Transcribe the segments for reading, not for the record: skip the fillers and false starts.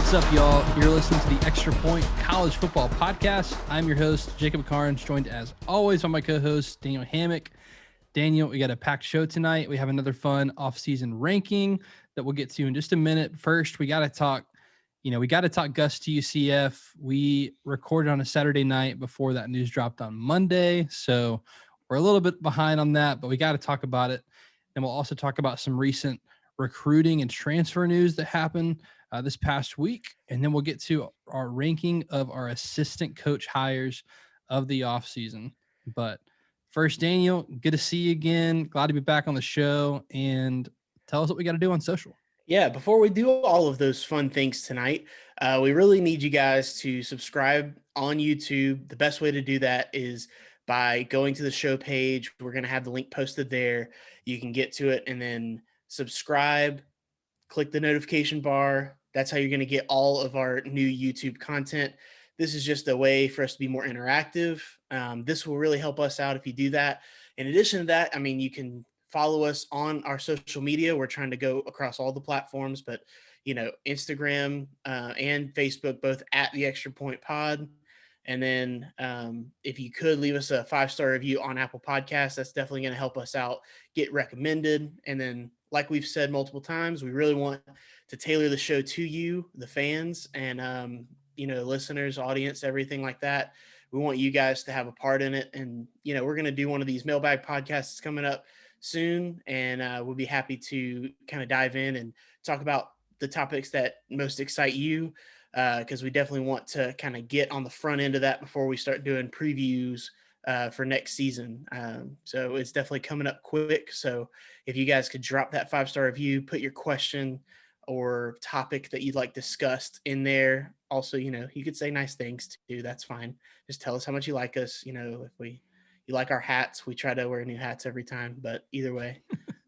What's up, y'all? You're listening to the Extra Point College Football Podcast. I'm your host, Jacob Carnes, joined as always by my co-host, Daniel Hammock. Daniel, we got a packed show tonight. We have another fun off-season ranking that we'll get to in just a minute. First, we got to talk Gus to UCF. We recorded on a Saturday night before that news dropped on Monday, so we're a little bit behind on that, but we got to talk about it. And we'll also talk about some recent recruiting and transfer news that happened this past week. And then we'll get to our ranking of our assistant coach hires of the offseason. But first, Daniel, good to see you again. Glad to be back on the show. And tell us what we got to do on social. Yeah, before we do all of those fun things tonight, we really need you guys to subscribe on YouTube. The best way to do that is by going to the show page. We're going to have the link posted there. You can get to it and then subscribe, click the notification bar. That's how you're going to get all of our new YouTube content. This is just a way for us to be more interactive. This will really help us out if you do that. In addition to that, I mean, you can follow us on our social media. We're trying to go across all the platforms, but Instagram and Facebook, both at the Extra Point Pod. And then if you could leave us a 5-star review on Apple Podcasts, that's definitely going to help us out, get recommended. And then, like we've said multiple times, we really want to tailor the show to you, the fans, and listeners, audience, everything like that. We want you guys to have a part in it. And we're going to do one of these mailbag podcasts coming up soon, and we'll be happy to kind of dive in and talk about the topics that most excite you, because we definitely want to kind of get on the front end of that before we start doing previews for next season. So it's definitely coming up quick. So if you guys could drop that 5-star review, put your question or topic that you'd like discussed in there. Also, you could say nice things too. That's fine. Just tell us how much you like us. If you like our hats, we try to wear new hats every time, but either way,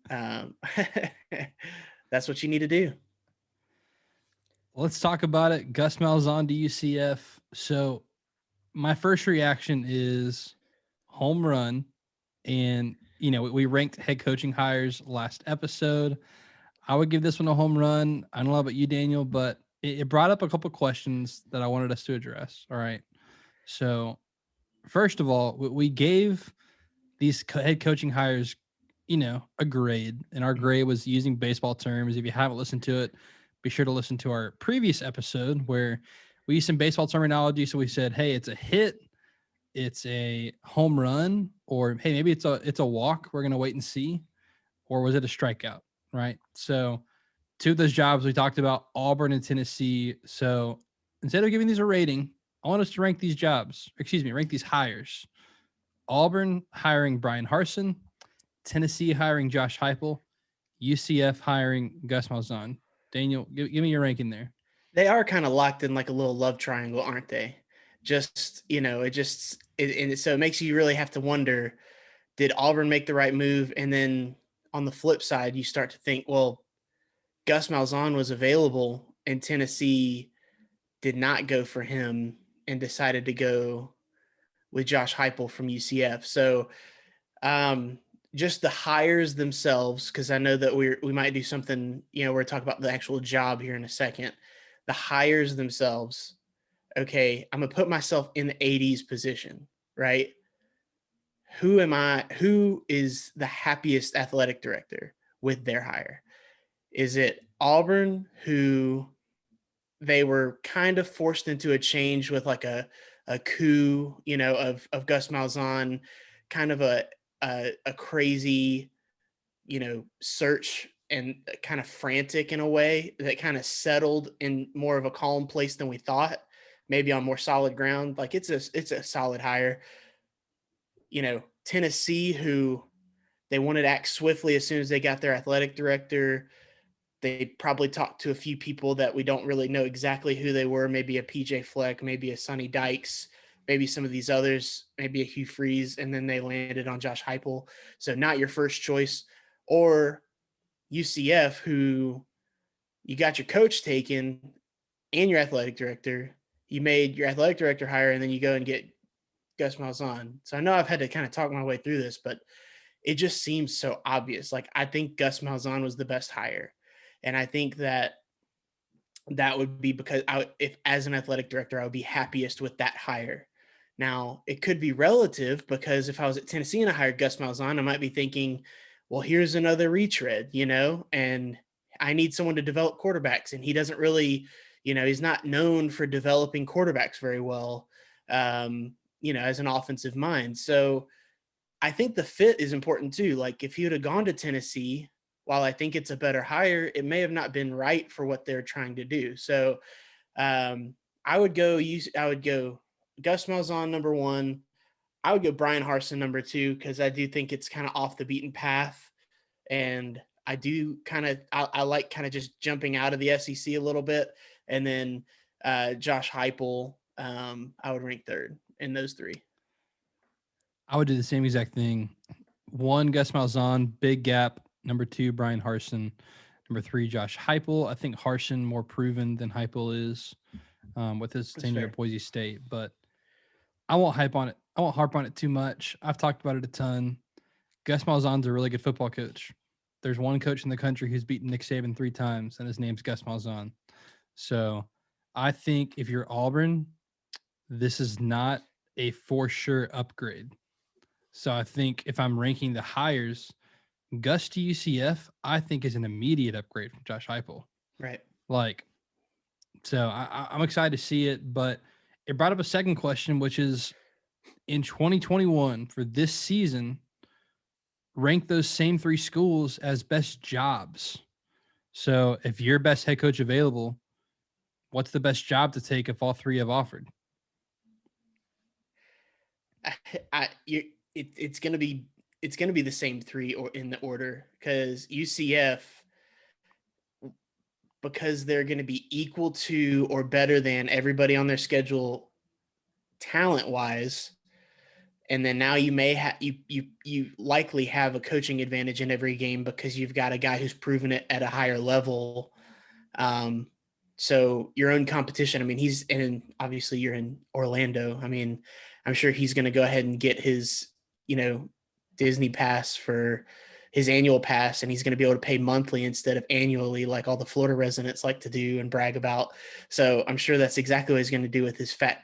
that's what you need to do. Let's talk about it. Gus Malzahn to UCF. So my first reaction is home run. And, we ranked head coaching hires last episode. I would give this one a home run. I don't know about you, Daniel, but it brought up a couple questions that I wanted us to address. All right. So first of all, we gave these head coaching hires, a grade, and our grade was using baseball terms. If you haven't listened to it, be sure to listen to our previous episode where we used some baseball terminology. So we said, hey, it's a hit, it's a home run, or hey, maybe it's a walk. We're going to wait and see. Or was it a strikeout? Right. So two of those jobs we talked about, Auburn and Tennessee. So instead of giving these a rating, I want us to rank these rank these hires. Auburn hiring Brian Harsin, Tennessee hiring Josh Heupel, UCF hiring Gus Malzahn. Daniel, give me your ranking there. They are kind of locked in like a little love triangle, aren't they? So it makes you really have to wonder, did Auburn make the right move? And then on the flip side, you start to think, well, Gus Malzahn was available and Tennessee did not go for him and decided to go with Josh Heupel from UCF. So just the hires themselves, because I know that we might do something, we're talking about the actual job here in a second. The hires themselves, okay, I'm going to put myself in the 80s position, right? Who is the happiest athletic director with their hire? Is it Auburn, who they were kind of forced into a change with like a coup, of Gus Malzahn, kind of a crazy, search and kind of frantic in a way that kind of settled in more of a calm place than we thought, maybe on more solid ground. Like it's a solid hire. Tennessee, who they wanted to act swiftly as soon as they got their athletic director. They probably talked to a few people that we don't really know exactly who they were. Maybe a PJ Fleck, maybe a Sonny Dykes, maybe some of these others, maybe a Hugh Freeze, and then they landed on Josh Heupel. So not your first choice. Or UCF, who you got your coach taken and your athletic director. You made your athletic director hire, and then you go and get Gus Malzahn. So I know I've had to kind of talk my way through this, but it just seems so obvious. Like, I think Gus Malzahn was the best hire. And I think that that would be because if as an athletic director, I would be happiest with that hire. Now, it could be relative because if I was at Tennessee and I hired Gus Malzahn, I might be thinking, well, here's another retread, and I need someone to develop quarterbacks. And he doesn't really, he's not known for developing quarterbacks very well, as an offensive mind. So I think the fit is important too. Like if he would have gone to Tennessee, while I think it's a better hire, it may have not been right for what they're trying to do. So um, I would go Gus Malzahn number one. I would go Brian Harsin number two because I do think it's kind of off the beaten path, and I do I like kind of just jumping out of the SEC a little bit, and then Josh Heupel I would rank third in those three. I would do the same exact thing. One, Gus Malzahn, big gap. Number two, Brian Harsin. Number three, Josh Heupel. I think Harsin more proven than Heupel is with his tenure at Boise State, but I won't harp on it too much. I've talked about it a ton. Gus Malzahn's a really good football coach. There's one coach in the country who's beaten Nick Saban 3 times, and his name's Gus Malzahn. So I think if you're Auburn, this is not a for sure upgrade. So I think if I'm ranking the hires, Gus to UCF, I think is an immediate upgrade from Josh Heupel. Right. So I'm excited to see it, but it brought up a second question, which is in 2021 for this season, rank those same three schools as best jobs. So if you're best head coach available, what's the best job to take if all three have offered? It's going to be the same three or in the order because UCF, because they're going to be equal to or better than everybody on their schedule talent wise. And then now you may have you likely have a coaching advantage in every game because you've got a guy who's proven it at a higher level. So your own competition. I mean, obviously you're in Orlando. I mean, I'm sure he's going to go ahead and get his Disney pass for his annual pass, and he's going to be able to pay monthly instead of annually, like all the Florida residents like to do and brag about. So I'm sure that's exactly what he's going to do with his fat,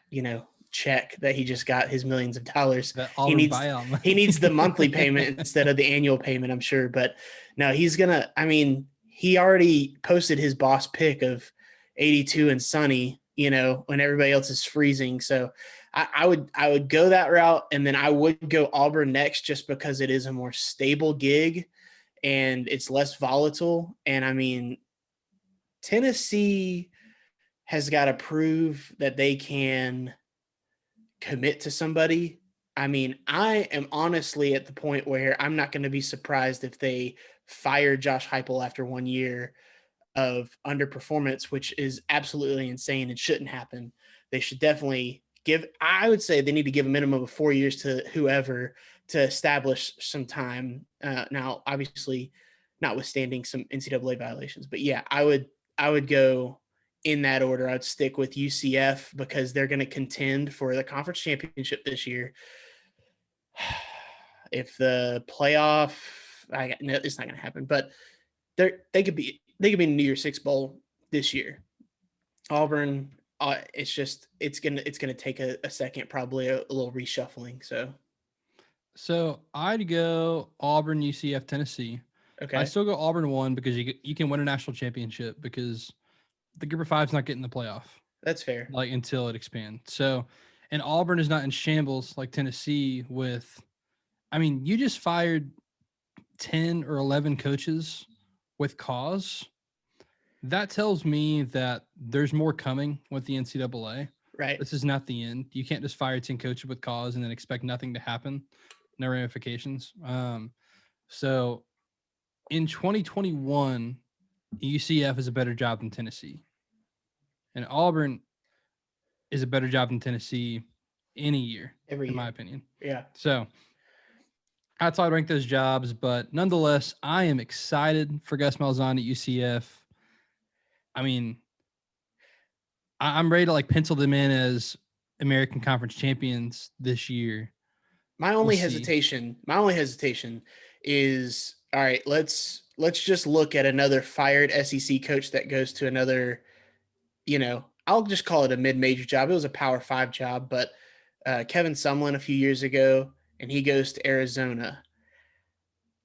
check that he just got, his millions of dollars. He needs the monthly payment instead of the annual payment, I'm sure. But no, he already posted his boss pick of 82 and sunny, when everybody else is freezing. So I would go that route, and then I would go Auburn next just because it is a more stable gig and it's less volatile. And I mean, Tennessee has got to prove that they can commit to somebody. I mean, I am honestly at the point where I'm not going to be surprised if they fire Josh Heupel after 1 year of underperformance, which is absolutely insane and shouldn't happen. They should definitely I would say they need to give a minimum of 4 years to whoever to establish some time. Now, obviously, notwithstanding some NCAA violations, but yeah, I would go in that order. I'd stick with UCF because they're going to contend for the conference championship this year. If the playoff, it's not going to happen, but they could be in the New Year's Six Bowl this year. Auburn, it's gonna take a second, probably a little reshuffling. So I'd go Auburn, UCF, Tennessee. Okay. I still go Auburn 1 because you can win a national championship because the group of 5's not getting the playoff. That's fair. Until it expands. So, and Auburn is not in shambles like Tennessee you just fired 10 or 11 coaches with cause. That tells me that there's more coming with the NCAA. Right. This is not the end. You can't just fire 10 coaches with cause and then expect nothing to happen. No ramifications. So in 2021, UCF is a better job than Tennessee. And Auburn is a better job than Tennessee any year, in my opinion. Yeah. So that's how I'd rank those jobs. But nonetheless, I am excited for Gus Malzahn at UCF. I mean, I'm ready to pencil them in as American Conference champions this year. My only hesitation is, all right, let's just look at another fired SEC coach that goes to another I'll just call it a mid-major job. It was a Power 5 job, but Kevin Sumlin a few years ago, and he goes to Arizona.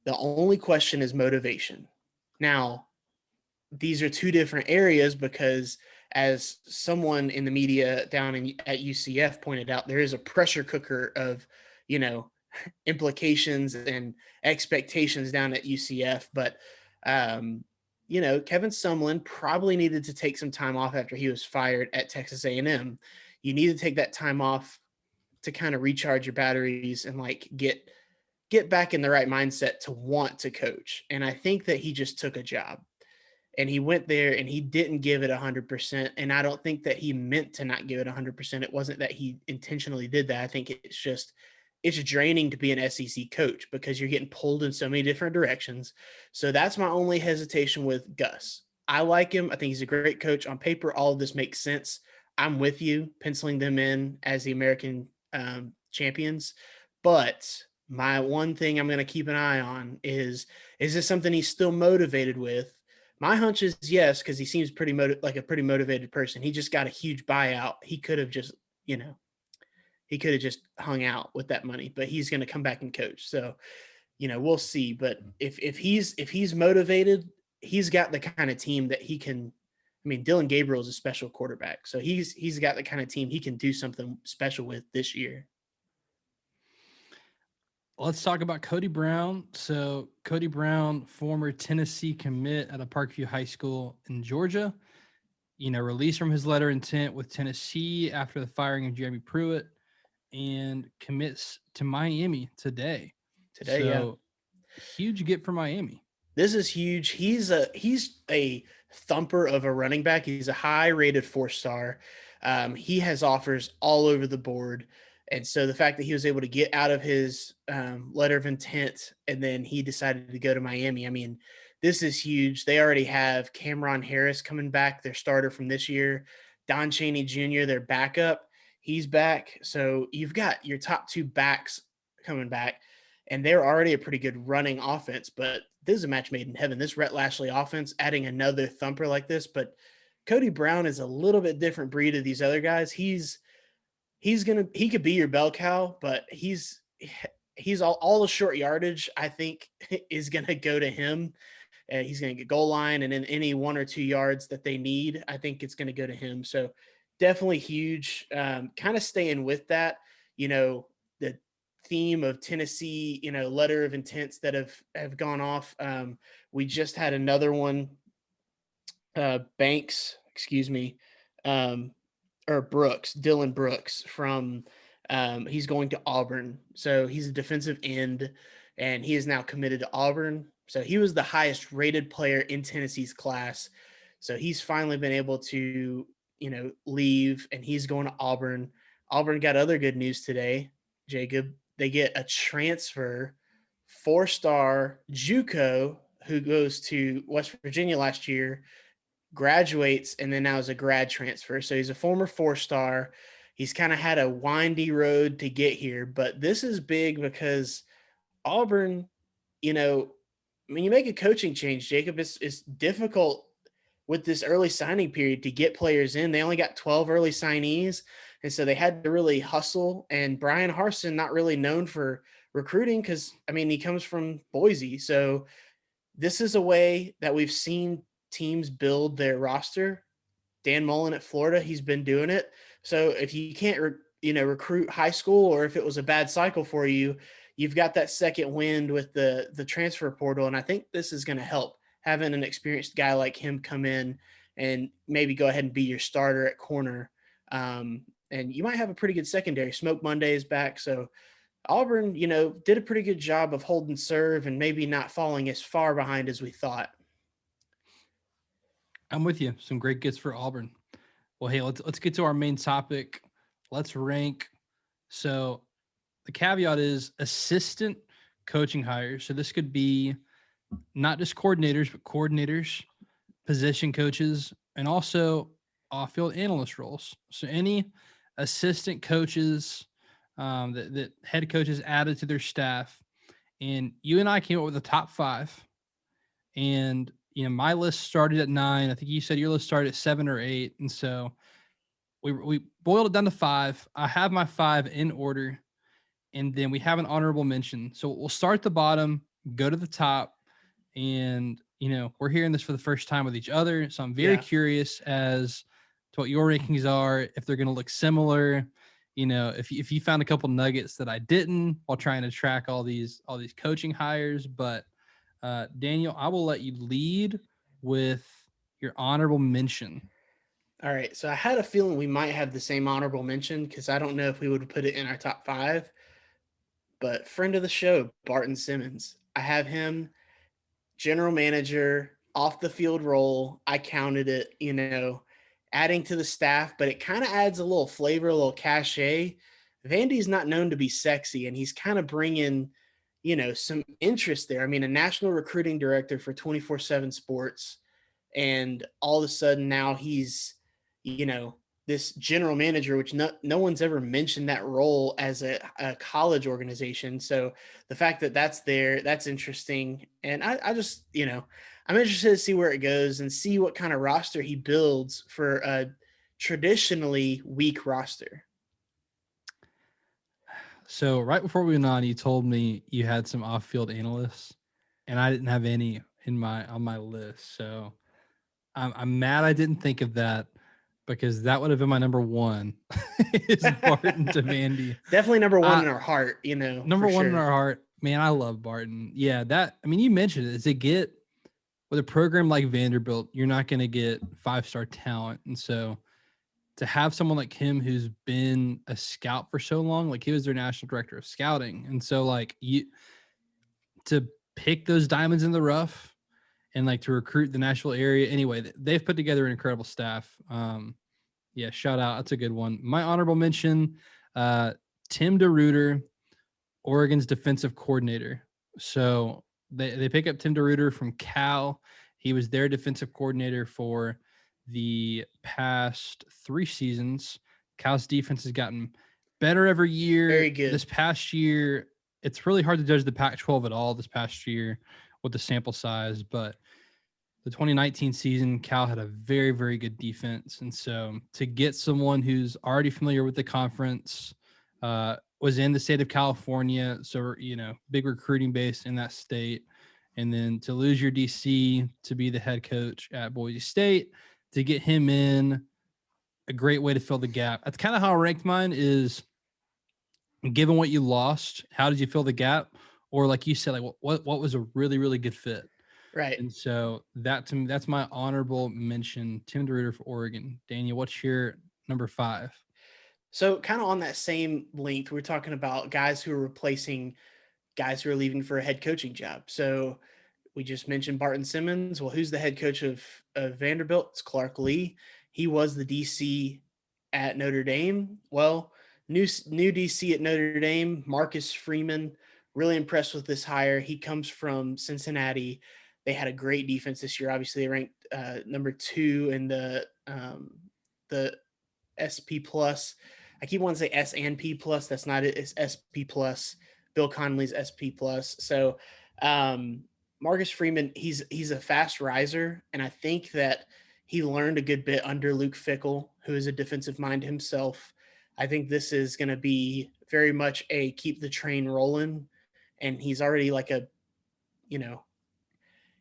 The only question is motivation. Now, these are two different areas because, as someone in the media down at UCF pointed out, there is a pressure cooker of, you know, implications and expectations down at UCF. But, Kevin Sumlin probably needed to take some time off after he was fired at Texas A&M. You need to take that time off to kind of recharge your batteries and like get back in the right mindset to want to coach. And I think that he just took a job and he went there and he didn't give it 100%. And I don't think that he meant to not give it 100%. It wasn't that he intentionally did that. I think it's draining to be an SEC coach because you're getting pulled in so many different directions. So that's my only hesitation with Gus. I like him. I think he's a great coach. On paper, all of this makes sense. I'm with you, penciling them in as the American champions. But my one thing I'm going to keep an eye on is this something he's still motivated with? My hunch is yes, because he seems like a pretty motivated person. He just got a huge buyout. He could have just, hung out with that money, but he's going to come back and coach. So, we'll see. But if he's motivated, he's got the kind of team that he can. I mean, Dylan Gabriel is a special quarterback, so he's got the kind of team he can do something special with this year. Let's talk about Cody Brown. So Cody Brown, former Tennessee commit at a Parkview High School in Georgia, released from his letter of intent with Tennessee after the firing of Jeremy Pruitt, and commits to Miami today. Yeah. Huge get for Miami. This is huge. He's a thumper of a running back. He's a high-rated 4-star. He has offers all over the board. And so the fact that he was able to get out of his letter of intent and then he decided to go to Miami, I mean, this is huge. They already have Cameron Harris coming back, their starter from this year. Don Chaney Jr., their backup, he's back. So you've got your top two backs coming back, and they're already a pretty good running offense. But this is a match made in heaven. This Rhett Lashley offense, adding another thumper like this. But Cody Brown is a little bit different breed of these other guys. He could be your bell cow, but he's all the short yardage, I think, is gonna go to him. And he's gonna get goal line, and in any 1 or 2 yards that they need, I think it's gonna go to him. So definitely huge. Kind of staying with that, the theme of Tennessee, letter of intents that have gone off. We just had another one, Banks, excuse me, or Brooks, Dylan Brooks from he's going to Auburn. So he's a defensive end, and he is now committed to Auburn. So he was the highest rated player in Tennessee's class. So he's finally been able to, leave, and he's going to Auburn. Auburn got other good news today, Jacob. They get a transfer, 4-star JUCO, who goes to West Virginia last year, graduates, and then now is a grad transfer. So he's a former 4-star. He's kind of had a windy road to get here, but this is big because Auburn, when you make a coaching change, Jacob, it's difficult with this early signing period to get players in. They only got 12 early signees, and so they had to really hustle. And Brian Harsin, not really known for recruiting because, he comes from Boise. So this is a way that we've seen teams build their roster. Dan Mullen at Florida, he's been doing it. So if you can't, recruit high school, or if it was a bad cycle for you, you've got that second wind with the transfer portal. And I think this is going to help, having an experienced guy like him come in and maybe go ahead and be your starter at corner. And you might have a pretty good secondary. Smoke Monday is back. So Auburn, did a pretty good job of holding serve and maybe not falling as far behind as we thought. I'm with you. Some great gets for Auburn. Well, hey, let's get to our main topic. Let's rank. So the caveat is assistant coaching hires. So this could be not just coordinators, but coordinators, position coaches, and also off-field analyst roles. So any assistant coaches that head coaches added to their staff. And you and I came up with the top 5. And my list started at 9. I think you said your list started at 7 or 8. And so we boiled it down to 5. I have my 5 in order, and then we have an honorable mention. So we'll start at the bottom, go to the top, and we're hearing this for the first time with each other. So I'm very curious as to what your rankings are, if they're going to look similar. If you found a couple nuggets that I didn't while trying to track all these coaching hires. But Daniel, I will let you lead with your honorable mention. All right. So I had a feeling we might have the same honorable mention because I don't know if we would put it in our top 5. But friend of the show, Barton Simmons. I have him general manager, off the field role. I counted it, adding to the staff, but it kind of adds a little flavor, a little cachet. Vandy's not known to be sexy, and he's kind of bringing, some interest there. I mean, a national recruiting director for 24/7 Sports, and all of a sudden now he's, this general manager, which no one's ever mentioned that role as a college organization. So the fact that that's there, that's interesting. And I just, I'm interested to see where it goes and see what kind of roster he builds for a traditionally weak roster. So right before we went on, you told me you had some off-field analysts, and I didn't have any on my list. So I'm mad I didn't think of that, because that would have been my number 1 is Barton to Vandy. Definitely number 1 in our heart, Number 1 in our heart. Man, I love Barton. Yeah, you mentioned it. To get with a program like Vanderbilt, you're not going to get 5-star talent. And so to have someone like him who's been a scout for so long, like he was their national director of scouting. And so to pick those diamonds in the rough and to recruit the Nashville area. Anyway, they've put together an incredible staff. Shout out. That's a good one. My honorable mention, Tim DeRuyter, Oregon's defensive coordinator. So they pick up Tim DeRuyter from Cal. He was their defensive coordinator for the past 3 seasons. Cal's defense has gotten better every year. Very good. This past year, it's really hard to judge the Pac-12 at all this past year with the sample size, but the 2019 season, Cal had a very, very good defense. And so to get someone who's already familiar with the conference, was in the state of California, so, big recruiting base in that state, and then to lose your DC to be the head coach at Boise State, to get him in, a great way to fill the gap. That's kind of how I ranked mine is, given what you lost, how did you fill the gap? Or like you said, what was a really, really good fit? Right. And so that, to me, that's my honorable mention, Tim DeRuyter for Oregon. Daniel, what's your number 5? So kind of on that same length, we're talking about guys who are replacing guys who are leaving for a head coaching job. So we just mentioned Barton Simmons. Well, who's the head coach of Vanderbilt? It's Clark Lee. He was the DC at Notre Dame. Well, new DC at Notre Dame, Marcus Freeman. Really impressed with this hire. He comes from Cincinnati. They had a great defense this year. Obviously, they ranked number 2 in the SP plus. I keep wanting to say S and P plus. That's not it. It's SP plus. Bill Connolly's SP plus. So Marcus Freeman, he's a fast riser, and I think that he learned a good bit under Luke Fickell, who is a defensive mind himself. I think this is going to be very much a keep the train rolling, and he's already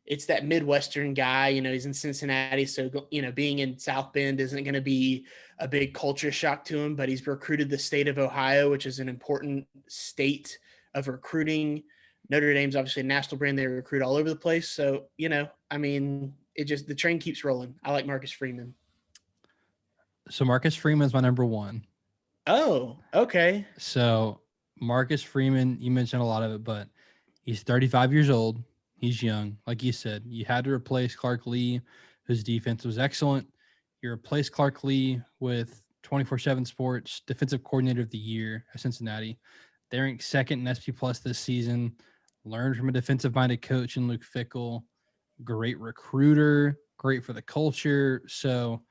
it's that Midwestern guy, he's in Cincinnati. So, being in South Bend isn't going to be a big culture shock to him, but he's recruited the state of Ohio, which is an important state of recruiting. Notre Dame's obviously a national brand. They recruit all over the place. So, the train keeps rolling. I like Marcus Freeman. So Marcus Freeman's my number 1. Oh, okay. So Marcus Freeman, you mentioned a lot of it, but he's 35 years old. He's young. Like you said, you had to replace Clark Lee, whose defense was excellent. You replaced Clark Lee with 24/7 Sports Defensive Coordinator of the Year at Cincinnati. They ranked 2nd in SP Plus this season. Learned from a defensive-minded coach in Luke Fickell. Great recruiter. Great for the culture. So,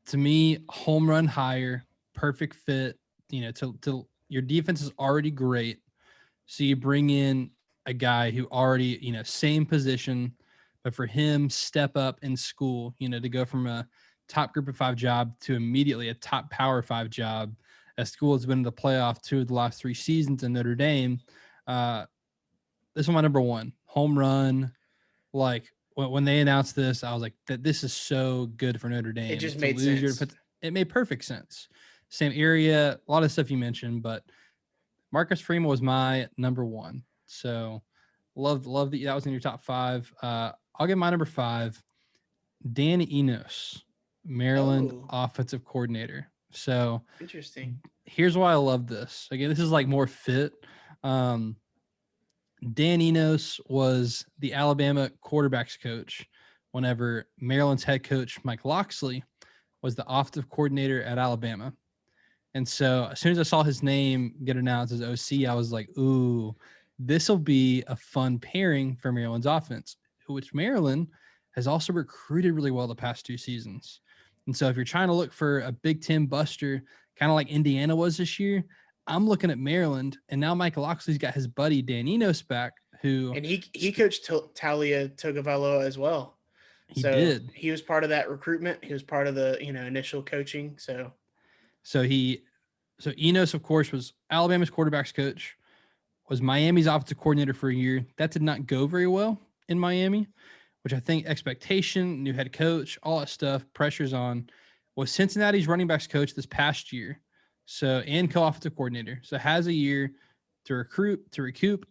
to me, home run hire, perfect fit. To your defense is already great. So you bring in a guy who already, same position, but for him, step up in school, to go from a top group of 5 job to immediately a top power 5 job. As school has been in the playoff 2 of the last 3 seasons in Notre Dame. This is my number 1 home run. Like when they announced this, I was like, that this is so good for Notre Dame. It just to made lose sense. it made perfect sense. Same area, a lot of stuff you mentioned, but Marcus Freeman was my number 1. So love that was in your top 5. I'll get my number 5. Dan Enos, Maryland Oh, offensive coordinator. So interesting. here's why I love this. Again, this is like more fit. Um, Dan Enos was the Alabama quarterbacks coach whenever Maryland's head coach, Mike Locksley, was the offensive coordinator at Alabama. And so as soon as I saw his name get announced as OC, I was like, ooh, this will be a fun pairing for Maryland's offense, which Maryland has also recruited really well the past 2 seasons. And so if you're trying to look for a Big Ten buster, kind of like Indiana was this year, I'm looking at Maryland. And now Michael Locksley's got his buddy Dan Enos back, who And he coached Talia Tagovailoa as well. he So did. he was part of that recruitment. He was part of the initial coaching. So So Enos, of course, was Alabama's quarterbacks coach, was Miami's offensive coordinator for a year. That did not go very well in Miami, which I think expectation, new head coach, all that stuff, pressures on. Was Cincinnati's running backs coach this past year. So, and co-offensive coordinator. So has a year to recruit, to recoup.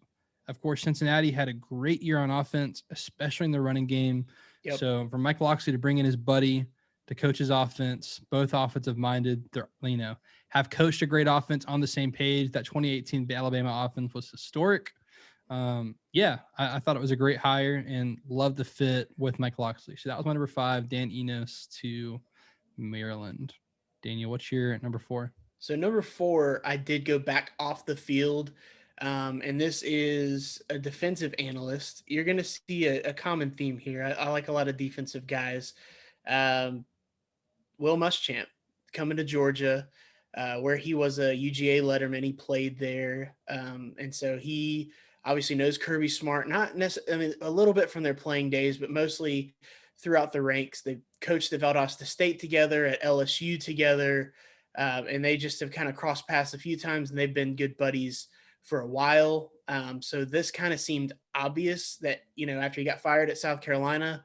Of course, Cincinnati had a great year on offense, especially in the running game. yep. So for Mike Locksley to bring in his buddy to coach his offense, both offensive minded, they're, have coached a great offense on the same page. That 2018 Alabama offense was historic. I thought it was a great hire and loved the fit with Mike Locksley. So that was my number 5, Dan Enos to Maryland. Daniel, what's your number 4? So number 4, I did go back off the field. And this is a defensive analyst. You're going to see a common theme here. I like a lot of defensive guys. Will Muschamp coming to Georgia, where he was a UGA letterman. He played there. And so he obviously knows Kirby Smart, not necessarily, a little bit from their playing days, but mostly throughout the ranks. They coached at Valdosta State together, at LSU together, and they just have kind of crossed paths a few times, and they've been good buddies for a while. So this kind of seemed obvious that, after he got fired at South Carolina,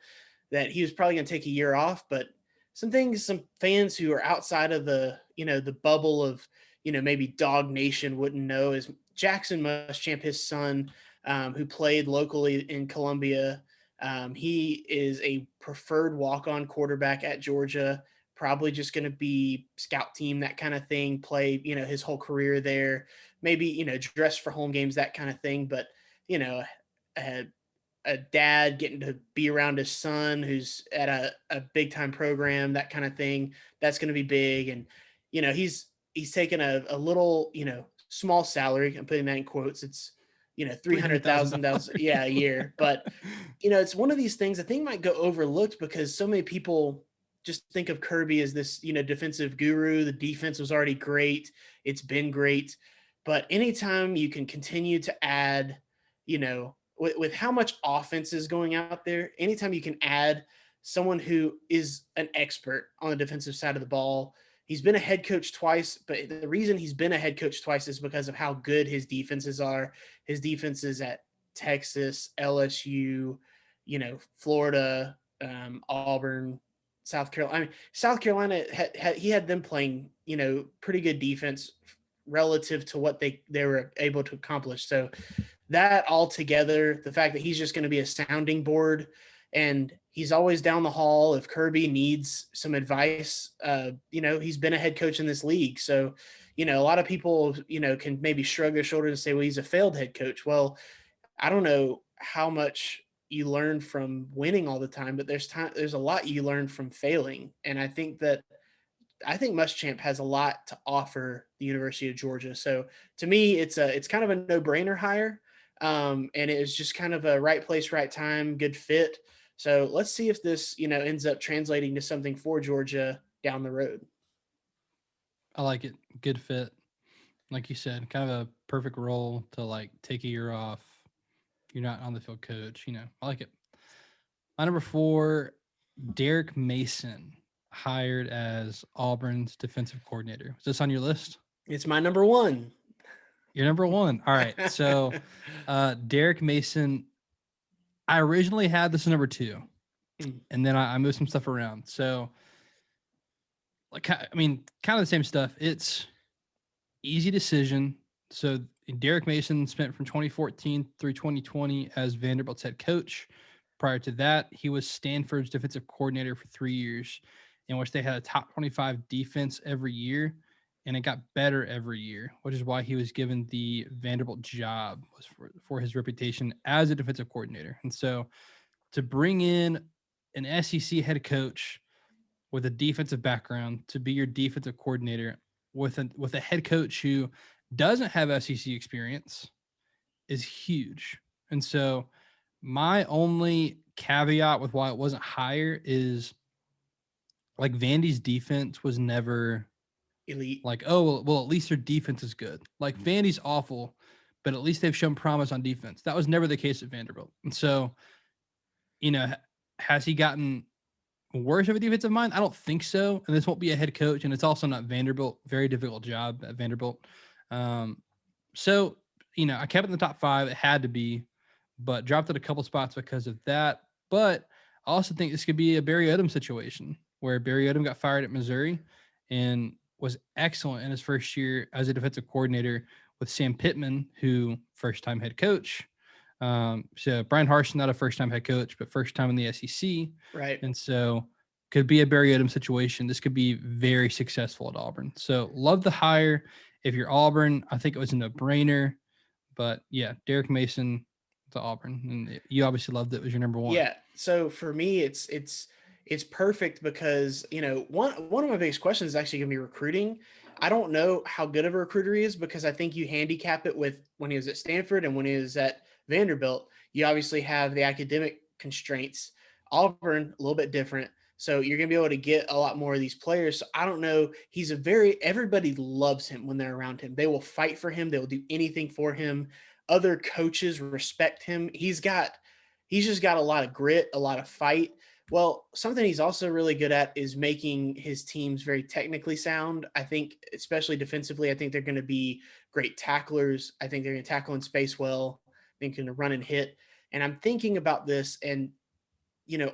that he was probably going to take a year off, but some fans who are outside of the bubble of, maybe Dog Nation wouldn't know is Jackson Muschamp, his son, who played locally in Columbia. He is a preferred walk-on quarterback at Georgia, probably just going to be scout team, that kind of thing, play, his whole career there, maybe, dress for home games, that kind of thing. But, a dad getting to be around his son who's at a big time program, that kind of thing, that's going to be big. And, he's taken a little, small salary. I'm putting that in quotes. It's, $300,000, a year. But, it's one of these things I think might go overlooked because so many people just think of Kirby as this, defensive guru. The defense was already great. It's been great. But anytime you can continue to add, with how much offense is going out there, anytime you can add someone who is an expert on the defensive side of the ball. He's been a head coach twice, but the reason he's been a head coach twice is because of how good his defenses are. His defenses at Texas, LSU, Florida, Auburn, South Carolina. I mean, South Carolina, he had them playing, pretty good defense relative to what they were able to accomplish. So that all together, the fact that he's just going to be a sounding board and he's always down the hall if Kirby needs some advice, he's been a head coach in this league. So, a lot of people, can maybe shrug their shoulders and say, well, he's a failed head coach. Well, I don't know how much you learn from winning all the time, but there's a lot you learn from failing. And I think Muschamp has a lot to offer the University of Georgia. So to me, it's kind of a no-brainer hire. And it was just kind of a right place, right time, good fit. So let's see if this, ends up translating to something for Georgia down the road. I like it. Good fit. Like you said, kind of a perfect role to take a year off. You're not on the field coach, I like it. My number 4, Derrick Mason, hired as Auburn's defensive coordinator. Is this on your list? It's my number 1. Your number 1. All right. So Derrick Mason, I originally had this number 2, and then I moved some stuff around. So, kind of the same stuff. It's easy decision. So Derrick Mason spent from 2014 through 2020 as Vanderbilt's head coach. Prior to that, he was Stanford's defensive coordinator for 3 years, in which they had a top 25 defense every year, and it got better every year, which is why he was given the Vanderbilt job, was for his reputation as a defensive coordinator. And so to bring in an SEC head coach with a defensive background to be your defensive coordinator with a head coach who doesn't have SEC experience is huge. And so my only caveat with why it wasn't higher is like Vandy's defense was never elite. Like, oh, well, at least their defense is good. Like Vandy's awful, but at least they've shown promise on defense. That was never the case at Vanderbilt. And so, has he gotten worse of a defensive mind? I don't think so. And this won't be a head coach, and it's also not Vanderbilt. Very difficult job at Vanderbilt. So, I kept it in the top 5. It had to be, but dropped it a couple spots because of that. But I also think this could be a Barry Odom situation where Barry Odom got fired at Missouri and was excellent in his first year as a defensive coordinator with Sam Pittman, who first-time head coach. So Brian Harsin, not a first-time head coach, but first time in the SEC. Right. And so could be a Barry Odom situation. This could be very successful at Auburn. So love the hire. If you're Auburn, I think it was a no-brainer. But yeah, Derrick Mason to Auburn. And you obviously loved it. It was your number 1. Yeah. So for me, it's perfect because, one of my biggest questions is actually going to be recruiting. I don't know how good of a recruiter he is because I think you handicap it with when he was at Stanford and when he was at Vanderbilt. You obviously have the academic constraints. Auburn, a little bit different. So you're going to be able to get a lot more of these players. So I don't know. Everybody loves him when they're around him. They will fight for him. They will do anything for him. Other coaches respect him. He's just got a lot of grit, a lot of fight. Well, something he's also really good at is making his teams very technically sound. I think, especially defensively, I think they're going to be great tacklers. I think they're going to tackle in space well. I think they're going to run and hit. And I'm thinking about this, and,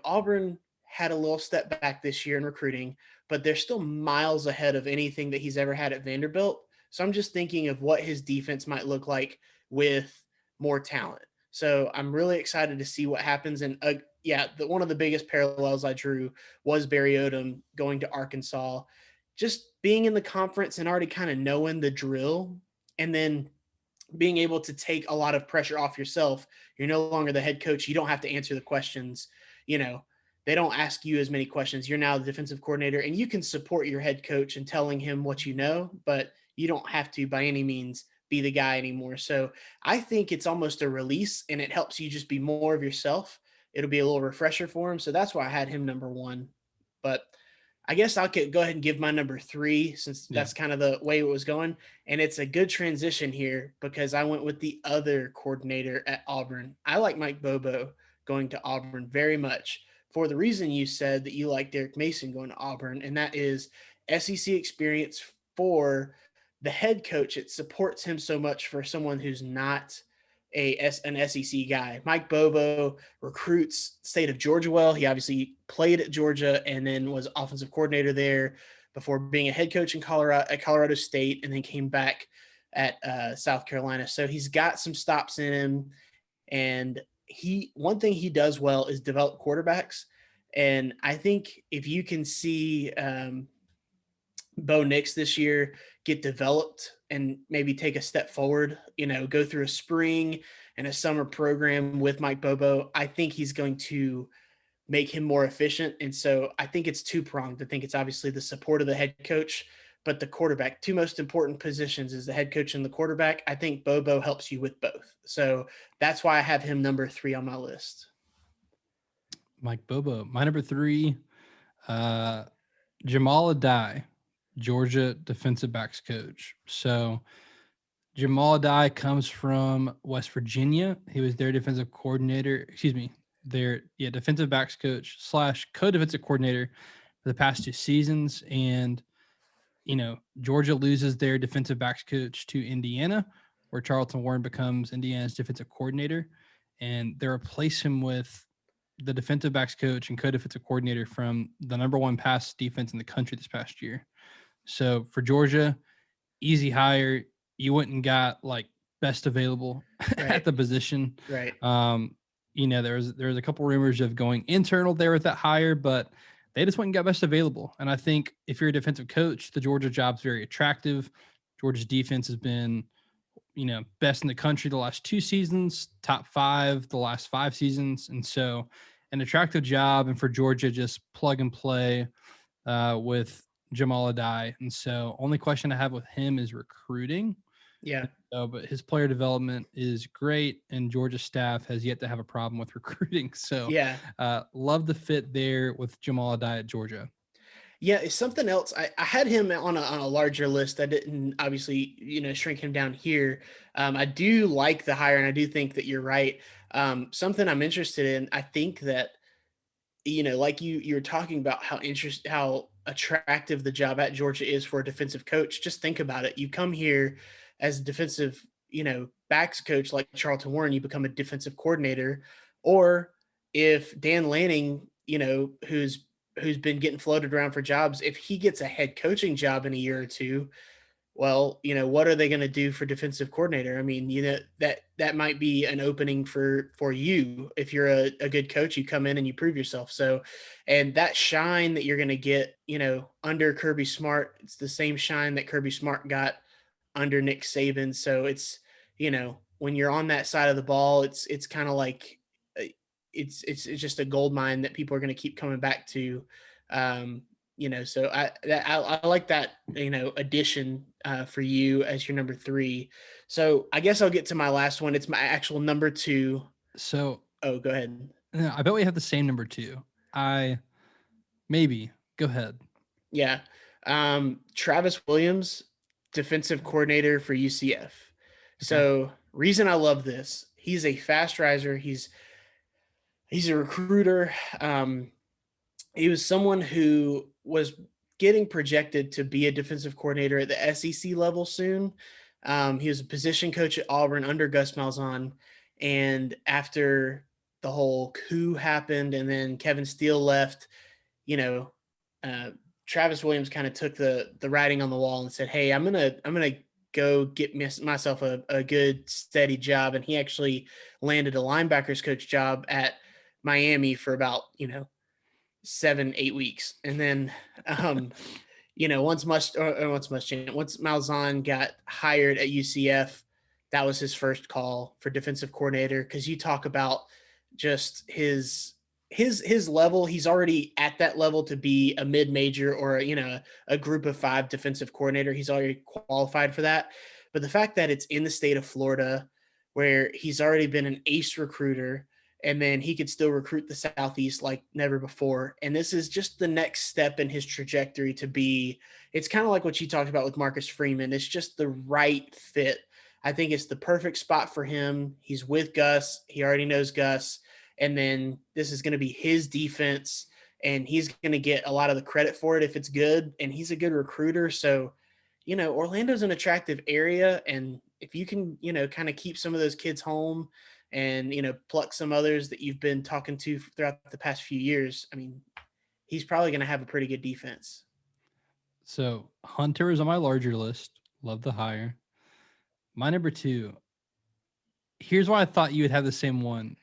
Auburn had a little step back this year in recruiting, but they're still miles ahead of anything that he's ever had at Vanderbilt. So I'm just thinking of what his defense might look like with more talent. So I'm really excited to see what happens. And one of the biggest parallels I drew was Barry Odom going to Arkansas, just being in the conference and already kind of knowing the drill, and then being able to take a lot of pressure off yourself. You're no longer the head coach. You don't have to answer the questions. They don't ask you as many questions. You're now the defensive coordinator, and you can support your head coach in telling him what you know, but you don't have to by any means be the guy anymore. So I think it's almost a release, and it helps you just be more of yourself. It'll be a little refresher for him. So that's why I had him number 1. But I guess I'll go ahead and give my number 3 since that's kind of the way it was going. And it's a good transition here because I went with the other coordinator at Auburn. I like Mike Bobo going to Auburn very much for the reason you said that you like Derrick Mason going to Auburn, and that is SEC experience for the head coach. It supports him so much for someone who's not an SEC guy. Mike Bobo recruits state of Georgia well. He obviously played at Georgia and then was offensive coordinator there before being a head coach in Colorado State, and then came back at South Carolina. So he's got some stops in him, and one thing he does well is develop quarterbacks. And I think if you can see Bo Nix this year get developed and maybe take a step forward, go through a spring and a summer program with Mike Bobo, I think he's going to make him more efficient. And so I think it's two-pronged. I think it's obviously the support of the head coach, but the quarterback, 2 most important positions is the head coach and the quarterback. I think Bobo helps you with both. So that's why I have him number 3 on my list. Mike Bobo. My number 3, Jamal Adai, Georgia defensive backs coach. So Jamal Adai comes from West Virginia. He was their defensive coordinator. their defensive backs coach / co-defensive coordinator for the past 2 seasons. And, Georgia loses their defensive backs coach to Indiana, where Charlton Warren becomes Indiana's defensive coordinator. And they replace him with the defensive backs coach and co-defensive coordinator from the number 1 pass defense in the country this past year. So for Georgia, easy hire. You went and got like best available at the position. Right. There was a couple rumors of going internal there with that hire, but they just went and got best available. And I think if you're a defensive coach, the Georgia job's very attractive. Georgia's defense has been, best in the country the last 2 seasons, top 5 the last 5 seasons. And so an attractive job, and for Georgia, just plug and play with Jamal Adai. And so only question I have with him is recruiting. Yeah. But his player development is great, and Georgia staff has yet to have a problem with recruiting. So love the fit there with Jamal Adai at Georgia. Yeah, it's something else. I had him on a larger list. I didn't obviously, shrink him down here. I do like the hire, and I do think that you're right. Something I'm interested in, I think that, like you're talking about how attractive the job at Georgia is for a defensive coach. Just think about it. You come here as a defensive, backs coach like Charlton Warren, you become a defensive coordinator. Or if Dan Lanning, who's been getting floated around for jobs, if he gets a head coaching job in a year or two, well, what are they going to do for defensive coordinator? I mean, that might be an opening for you. If you're a good coach, you come in and you prove yourself. So, and that shine that you're going to get, under Kirby Smart, it's the same shine that Kirby Smart got under Nick Saban. So it's, when you're on that side of the ball, it's kind of like, it's just a gold mine that people are going to keep coming back to. So I like that, addition for you as your number 3. So I guess I'll get to my last one. It's my actual number 2. So, go ahead. I bet we have the same number 2. Maybe go ahead. Yeah. Travis Williams, defensive coordinator for UCF. Okay. So reason I love this, he's a fast riser. He's a recruiter. He was someone who was getting projected to be a defensive coordinator at the SEC level soon. He was a position coach at Auburn under Gus Malzahn. And after the whole coup happened and then Kevin Steele left, Travis Williams kind of took the writing on the wall and said, hey, I'm going to go get myself a good steady job. And he actually landed a linebackers coach job at Miami for about, 7-8 weeks. And then, once Malzahn got hired at UCF, that was his first call for defensive coordinator. Cause you talk about just his level. He's already at that level to be a mid-major or, a group of 5 defensive coordinator. He's already qualified for that. But the fact that it's in the state of Florida where he's already been an ace recruiter, and then he could still recruit the Southeast like never before. And this is just the next step in his trajectory to be, it's kind of like what you talked about with Marcus Freeman. It's just the right fit. I think it's the perfect spot for him. He's with Gus. He already knows Gus. And then this is going to be his defense, and he's going to get a lot of the credit for it if it's good. And he's a good recruiter. So, Orlando's an attractive area. And if you can, kind of keep some of those kids home and, pluck some others that you've been talking to throughout the past few years, I mean, he's probably going to have a pretty good defense. So Hunter is on my larger list. Love the hire. My number 2, here's why I thought you would have the same one.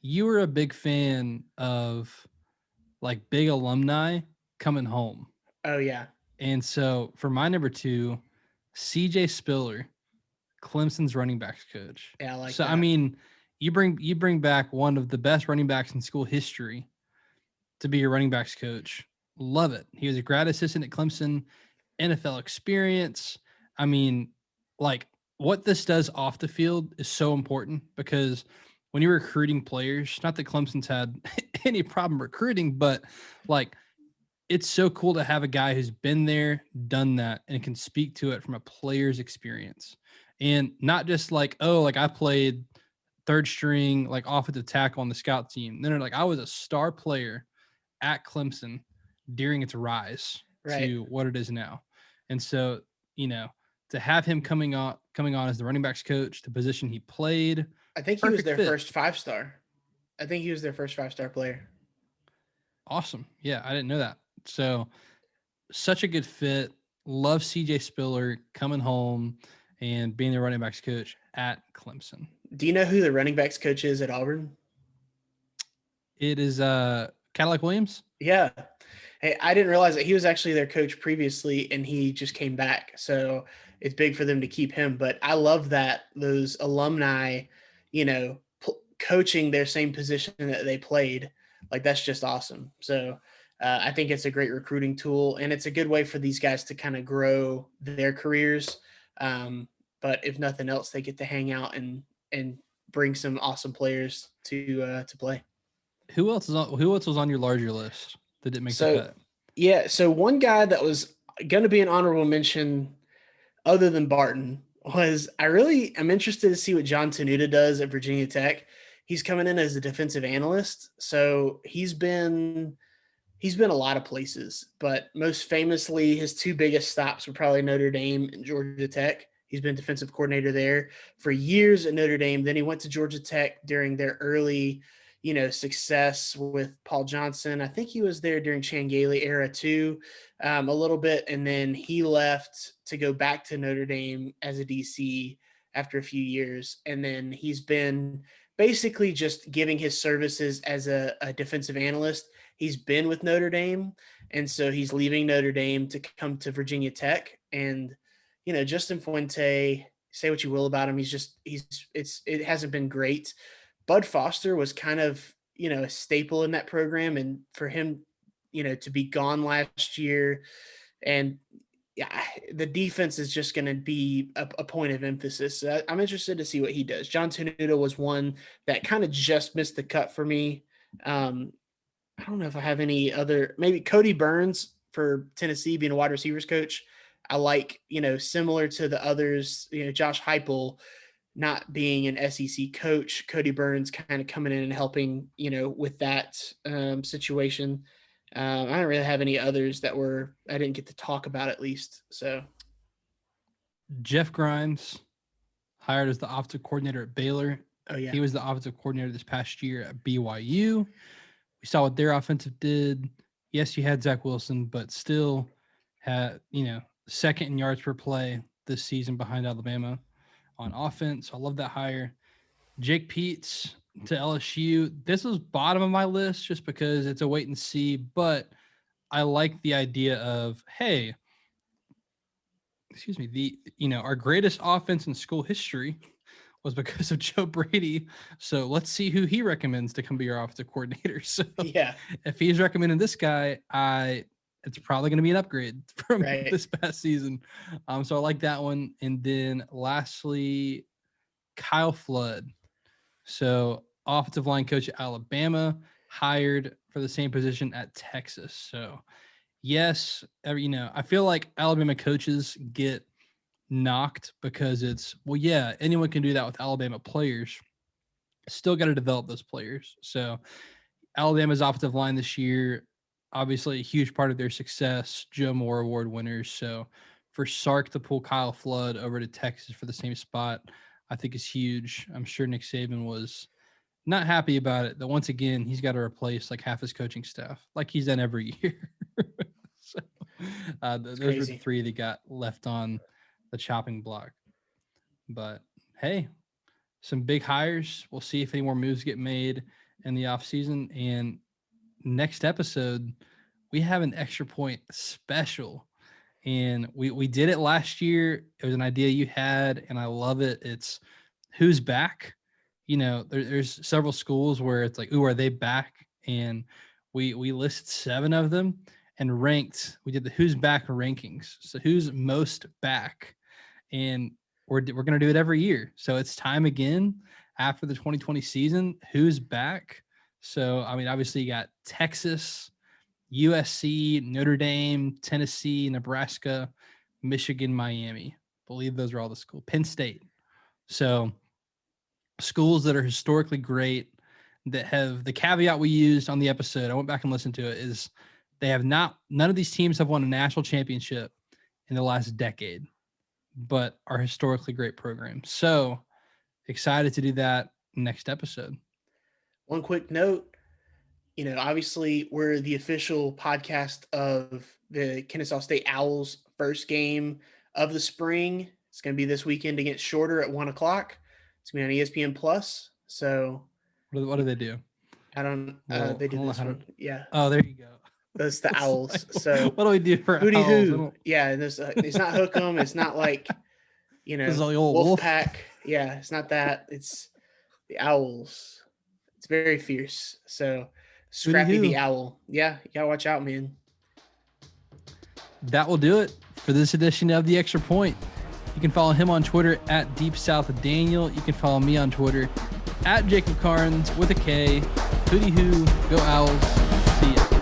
You were a big fan of like big alumni coming home. Oh yeah. And so for my number 2, CJ Spiller, Clemson's running backs coach. Yeah, I like so that. I mean, you bring back one of the best running backs in school history to be your running backs coach. Love it. He was a grad assistant at Clemson, NFL experience. I mean, like what this does off the field is so important because when you're recruiting players, not that Clemson's had any problem recruiting, but like it's so cool to have a guy who's been there, done that, and can speak to it from a player's experience. And not just like, oh, like I played third string, like offensive tackle on the scout team. Then they're like, I was a star player at Clemson during its rise Right. to what it is now. And so, to have him coming on as the running backs coach, the position he played, I think he was perfect their fit. first 5-star. I think he was their first 5-star player. Awesome. Yeah, I didn't know that. So such a good fit. Love CJ Spiller coming home and being the running backs coach at Clemson. Do you know who the running backs coach is at Auburn? It is Cadillac Williams. Yeah. Hey, I didn't realize that he was actually their coach previously and he just came back. So it's big for them to keep him. But I love that those alumni, coaching their same position that they played. Like, that's just awesome. So I think it's a great recruiting tool and it's a good way for these guys to kind of grow their careers. But if nothing else, they get to hang out and bring some awesome players to play. Who else was on your larger list that didn't make the So cut? yeah, so one guy that was going to be an honorable mention other than Barton was I really am interested to see what John Tenuta does at Virginia Tech. He's coming in as a defensive analyst, so he's been a lot of places, but most famously his two biggest stops were probably Notre Dame and Georgia Tech. He's been defensive coordinator there for years at Notre Dame. Then he went to Georgia Tech during their early, success with Paul Johnson. I think he was there during Chan Gailey era too, a little bit. And then he left to go back to Notre Dame as a DC after a few years. And then he's been basically just giving his services as a defensive analyst. He's been with Notre Dame, and so he's leaving Notre Dame to come to Virginia Tech. And Justin Fuente, say what you will about him, it hasn't been great. Bud Foster was kind of a staple in that program, and for him, to be gone last year, and yeah, the defense is just going to be a point of emphasis. So I'm interested to see what he does. John Tenuta was one that kind of just missed the cut for me. I don't know if I have any other, maybe Cody Burns for Tennessee being a wide receivers coach. I like, similar to the others, Josh Heupel not being an SEC coach, Cody Burns kind of coming in and helping, with that situation. I don't really have any others that I didn't get to talk about at least. So Jeff Grimes, hired as the offensive coordinator at Baylor. Oh yeah. He was the offensive coordinator this past year at BYU. We saw what their offensive did. Yes, you had Zach Wilson, but still had, second in yards per play this season behind Alabama on offense. So I love that hire. Jake Peets to LSU. This was bottom of my list just because it's a wait and see, but I like the idea of, hey, our greatest offense in school history was because of Joe Brady. So let's see who he recommends to come be your offensive coordinator. So yeah, if he's recommending this guy, it's probably going to be an upgrade from right. this past season. So I like that one. And then lastly, Kyle Flood. So offensive line coach at Alabama, hired for the same position at Texas. So yes, I feel like Alabama coaches get knocked because anyone can do that with Alabama players. Still got to develop those players. So Alabama's offensive line this year, obviously a huge part of their success, Joe Moore Award winners. So for Sark to pull Kyle Flood over to Texas for the same spot, I think is huge. I'm sure Nick Saban was not happy about it. That once again, he's got to replace like half his coaching staff, like he's done every year. So those were the three that got left on the chopping block. But hey, some big hires. We'll see if any more moves get made in the offseason. And next episode, we have an extra point special. And we did it last year. It was an idea you had, and I love it. It's who's back. There's several schools where it's like, ooh, are they back? And we listed 7 of them and ranked. We did the who's back rankings. So who's most back, and we're going to do it every year. So it's time again after the 2020 season. Who's back? So I mean, obviously you got Texas, USC, Notre Dame, Tennessee, Nebraska, Michigan, Miami. I believe those are all the schools. Penn State. So schools that are historically great, that have the caveat we used on the episode. I went back and listened to it. Is they have none of these teams have won a national championship in the last decade, but are historically great programs. So excited to do that next episode. One quick note, obviously we're the official podcast of the Kennesaw State Owls first game of the spring. It's going to be this weekend against Shorter at 1:00. It's going to be on ESPN Plus. So what do they do? I don't, they did this one. Yeah. Oh, there you go. That's the Owls. So what do we do for Hootie Owls? Hoo? Yeah. It's not Hook 'em. It's not like, Wolf Pack. Yeah. It's not that. It's the Owls. It's very fierce. So Scrappy the Owl. Yeah. You gotta watch out, man. That will do it for this edition of The Extra Point. You can follow him on Twitter at Deep South Daniel. You can follow me on Twitter at Jacob Carnes with a K. Hootie Hoo. Go Owls. See ya.